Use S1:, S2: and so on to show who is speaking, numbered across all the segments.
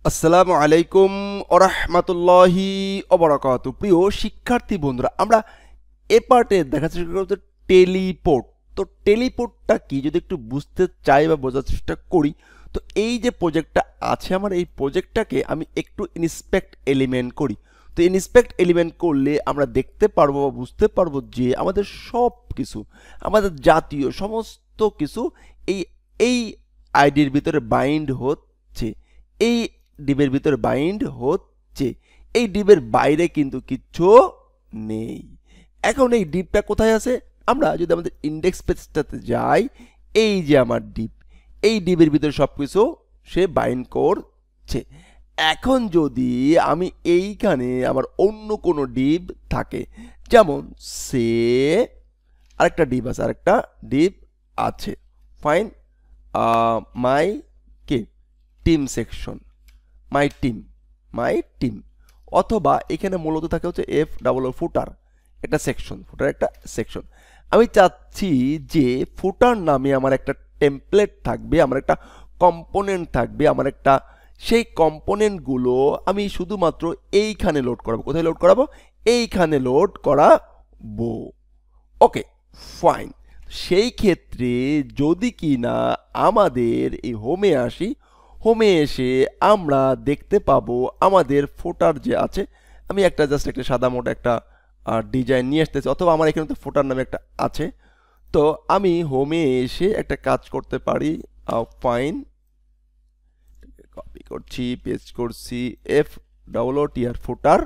S1: আসসালামু আলাইকুম ওরহমাতুল্লাহি ওবারাকাতু। প্রিয় শিক্ষার্থী বন্ধুরা, আমরা এ পার্টে দেখা চেষ্টা করব টেলিপোর্ট। তো টেলিপোর্টটা কি যদি একটু বুঝতে চাই বা বোঝার চেষ্টা করি, তো এই যে প্রজেক্টটা আছে আমার, এই প্রজেক্টটাকে আমি একটু ইন্সপেক্ট এলিমেন্ট করি। তো ইন্সপেক্ট এলিমেন্ট করলে আমরা দেখতে পারবো বা বুঝতে পারবো যে আমাদের সব কিছু, আমাদের জাতীয় সমস্ত কিছু এই এই আইডির ভিতরে বাইন্ড হচ্ছে, এই ডিবের ভিতরে বাইন্ড হচ্ছে। এই ডিবের বাইরে কিন্তু কিচ্ছু নেই। এখন এই ডিপটা কোথায় আছে? আমরা যদি আমাদের ইন্ডেক্স পেজটাতে যাই, এই যে আমার ডিপ, এই ডিবের ভিতরে সবকিছু সে বাইন্ড করছে। এখন যদি আমি এইখানে আমার অন্য কোনো ডিপ থাকে, যেমন সে আরেকটা ডিপ আছে, আরেকটা ডিপ আছে, fine, my K team section, my team, অথবা এখানে মূলত থাকে হচ্ছে এফ ডাবল ফুটার, একটা সেকশন, ফুটার একটা সেকশন। আমি চাচ্ছি যে ফুটার নামে আমার একটা টেমপ্লেট থাকবে, আমার একটা কম্পোনেন্ট থাকবে, আমার একটা সেই কম্পোনেন্টগুলো আমি শুধুমাত্র এইখানে লোড করাবো। কোথায় লোড করাবো? এইখানে লোড করাবো। ওকে, ফাইন। সেই ক্ষেত্রে যদি কি না আমাদের এই হোমে আসি, হোমে এসে আমরা দেখতে পাবো আমাদের ফোটার যে আছে, আমি একটা জাস্ট একটা সাদা মোটা একটা ডিজাইন নিয়ে আসতেছি, অথবা আমার এখানে তো ফোটার নামে একটা আছে। তো আমি হোমে এসে একটা কাজ করতে পারি, ফাইন, কপি করছি, পেস্ট করছি, এফ ডাবল ও টি আর ফোটার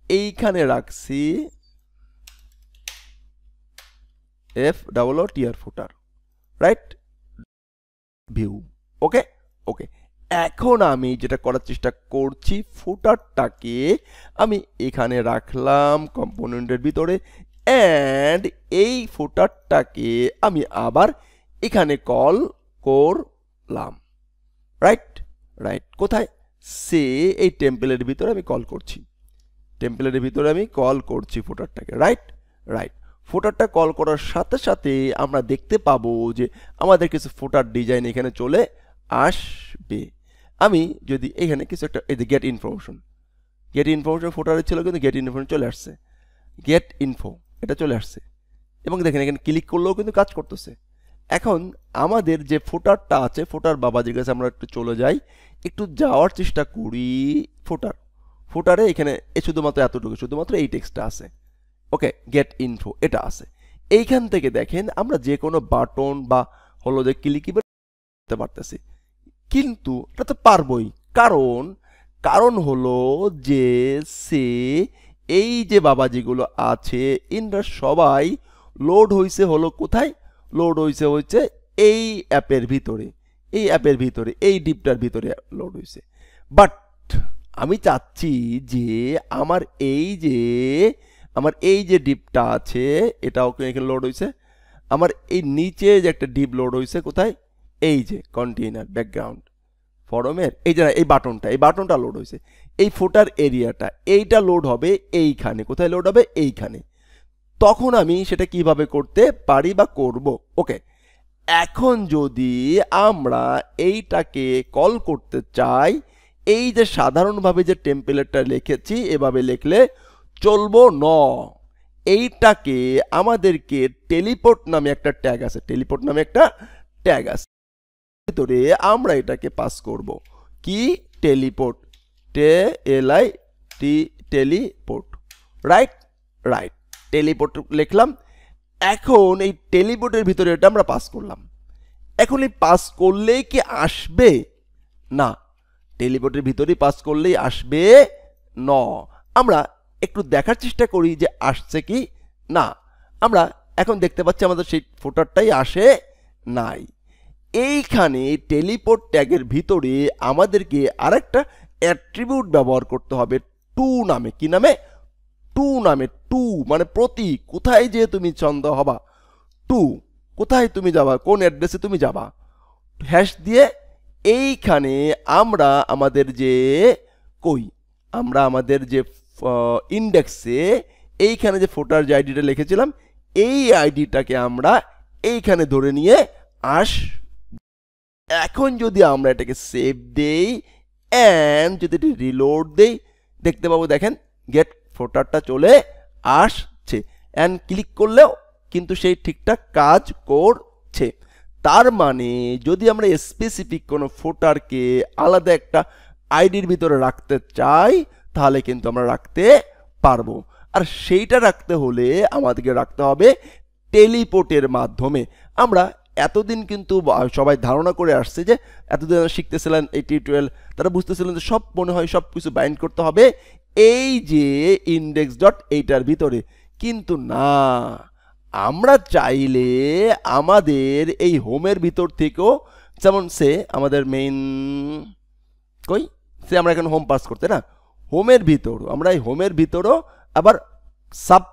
S1: এইখানে রাখছি, এফ ডাবল ও টি আর ফোটার, রাইট, ভিউ। ওকে ওকে, এখন আমি যেটা করার চেষ্টা করছি, ফুটারটাকে আমি এখানে রাখলাম কম্পোনেন্টের ভিতরে, অ্যান্ড এই ফুটারটাকে আমি আবার এখানে কল করলাম, রাইট রাইট। কোথায়? সে এই টেম্পলের ভিতরে আমি কল করছি, টেম্পলের ভিতরে আমি কল করছি ফুটারটাকে, রাইট রাইট। ফুটারটা কল করার সাথে সাথে আমরা দেখতে পাবো যে আমাদের কিছু ফুটার ডিজাইন এখানে চলে আসবে। আমি যদি এখানে কিছু একটা, এই যে গেট ইনফরমেশন ফুটারে ছিল, কিন্তু গেট ইনফরমেশন চলে আসছে, গেট ইনফো এটা চলে আসছে, এবং দেখেন এখানে ক্লিক করলেও কিন্তু কাজ করতেছে। এখন আমাদের যে ফুটারটা আছে, ফুটার বাবাজির কাছে আমরা একটু চলে যাই, একটু যাওয়ার চেষ্টা করি। ফুটারে এখানে শুধুমাত্র এতটুকু, শুধুমাত্র এই টেক্সটটা আছে। ওকে, গেট ইনফো এটা আছে। এইখান থেকে দেখেন আমরা যে কোনো বাটন বা হলো যে ক্লিক করতে পারতেছি, কিন্তু এটা তো পারবই, কারণ হলো যে সে এই যে বাবাজিগুলো আছে ইনরা সবাই লোড হইছে হলো কোথায়? লোড হইছে এই অ্যাপের ভিতরে, এই ডিপটার ভিতরে লোড হইছে। বাট আমি চাচ্ছি যে আমার এই যে ডিপটা আছে এটাও এখানে লোড হইছে, আমার এই নিচে যে একটা ডিপ লোড হইছে কোথায়? এই যে কন্টেইনার ব্যাকগ্রাউন্ড ফরমের এই যে এই বাটনটা লোড হয়েছে, এই ফুটার এরিয়াটা এইটা লোড হবে এইখানে। কোথায় লোড হবে? এইখানে। তখন আমি সেটা কিভাবে করতে পারি বা করব? ওকে, এখন যদি আমরা এইটাকে কল করতে চাই, এই যে সাধারণভাবে যে টেম্পলেটটা লিখেছি এভাবে লিখলে চলবো না। এইটাকে আমাদেরকে টেলিপোর্ট নামে একটা ট্যাগ আছে, ভিতরে আমরা এটাকে পাস করব কি? Teleport, teleport, right right. Teleport লিখলাম। এখন এই টেলিপোর্টের ভিতরে এটা আমরা পাস করলাম। এখন এই পাস করলেই কি আসবে? না, টেলিপোর্টের ভিতরেই পাস করলেই আসবে না। আমরা একটু দেখার চেষ্টা করি যে আসছে কি না। আমরা এখন দেখতে পাচ্ছি আমাদের সেই ফোটারটাই আসে নাই। এইখানে টেলিপোর্ট ট্যাগের ভিতরে আমাদেরকে আরেকটা অ্যাট্রিবিউট ব্যবহার করতে হবে, টু নামে। কি নামে? টু নামে। টু মানে প্রতি, কোথায় যে তুমি ছন্দ হবা, টু কোথায় তুমি যাবা, কোন অ্যাড্রেসে তুমি যাবা, হ্যাশ দিয়ে এইখানে আমরা আমাদের যে ইন্ডেক্সে এইখানে যে ফোটার যে আইডিটা লিখেছিলাম, এই আইডিটাকে আমরা এইখানে ধরে নিয়ে এখন যদি আমরা এটাকে সেভ দেই, অ্যান্ড যদি এটি রিলোড দেই দেখতে পাবো, দেখেন গেট ফোটারটা চলে আসছে, অ্যান্ড ক্লিক করলেও কিন্তু সেই ঠিকঠাক কাজ করছে। তার মানে যদি আমরা স্পেসিফিক কোনো ফোটারকে আলাদা একটা আইডির ভিতরে রাখতে চাই তাহলে কিন্তু আমরা রাখতে পারবো। আর সেইটা রাখতে হলে আমাদেরকে রাখতে হবে টেলিপোর্টের মাধ্যমে। আমরা এতদিন কিন্তু সবাই ধারণা করে আসছে যে এতদিন শিখতেছিলেন এই টিউটোরিয়াল, তারা বুঝতেছিলেন যে সব মনে হয় সব কিছু বাইন্ড করতে হবে এই যে ইন্ডেক্স ডট এইটার ভিতরে, কিন্তু না, আমরা চাইলে আমাদের এই হোমের ভিতর থেকেও, যেমন সে আমাদের মেইন কই সে আমরা এখন হোম পাস করতে না, হোমের ভিতর আমরা এই হোমের ভিতরও আবার সাব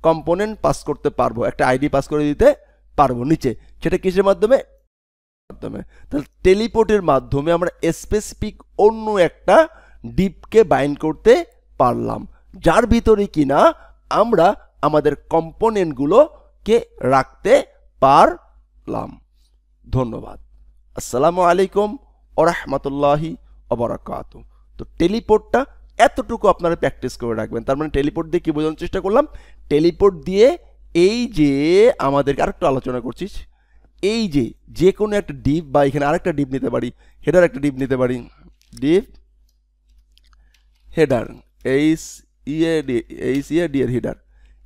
S1: কম্পোনেন্ট পাস করতে পারবো, একটা আইডি পাস করে দিতে পারবো নিচে। সেটা কিসের মাধ্যমে? তাহলে টেলিপোর্টের মাধ্যমে আমরা স্পেসিফিক অন্য একটা ডিপকে বাইন্ড করতে পারলাম, যার ভিতরে কিনা আমরা আমাদের কম্পোনেন্টগুলোকে রাখতে পারলাম। ধন্যবাদ। আসসালামু আলাইকুম ওয়া রাহমাতুল্লাহি ওয়া বারাকাতুহু। তো টেলিপোর্টটা এতটুকু আপনারা প্র্যাকটিস করে রাখবেন। তার মানে টেলিপোর্ট দিয়ে কি বোঝানোর চেষ্টা করলাম? টেলিপোর্ট দিয়ে এই যে আমাদেরকে আরেকটু আলোচনা করছিস, এই যে কোনো একটা ডিপ বা এখানে আরেকটা ডিপ নিতে পারি, হেডার একটা ডিপ নিতে পারি, ডিপ হেডার এইচ ইয়ে ডি এর হেডার,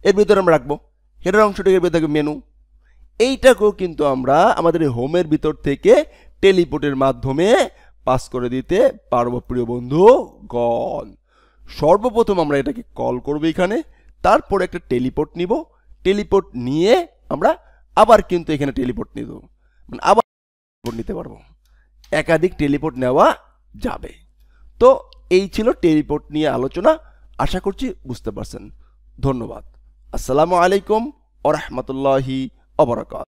S1: এর ভিতরে আমরা রাখবো হেডার অংশটাকে, এর ভিতরে মেনু, এইটাকেও কিন্তু আমরা আমাদের হোমের ভিতর থেকে টেলিপোর্টের মাধ্যমে পাস করে দিতে পারবো প্রিয় বন্ধুগণ। সর্বপ্রথম আমরা এটাকে কল করবো এখানে, তারপর একটা টেলিপোর্ট নিব, টেলিপোর্ট নিয়ে আমরা আবার কিন্তু এখানে টেলিপোর্ট নিব, মানে আবার নিতে পারবো, একাধিক টেলিপোর্ট নেওয়া যাবে। তো এই ছিল টেলিপোর্ট নিয়ে আলোচনা, আশা করছি বুঝতে পারছেন। ধন্যবাদ। আসসালামু আলাইকুম ওয়া রাহমাতুল্লাহি ওয়া বারাকাতুহু।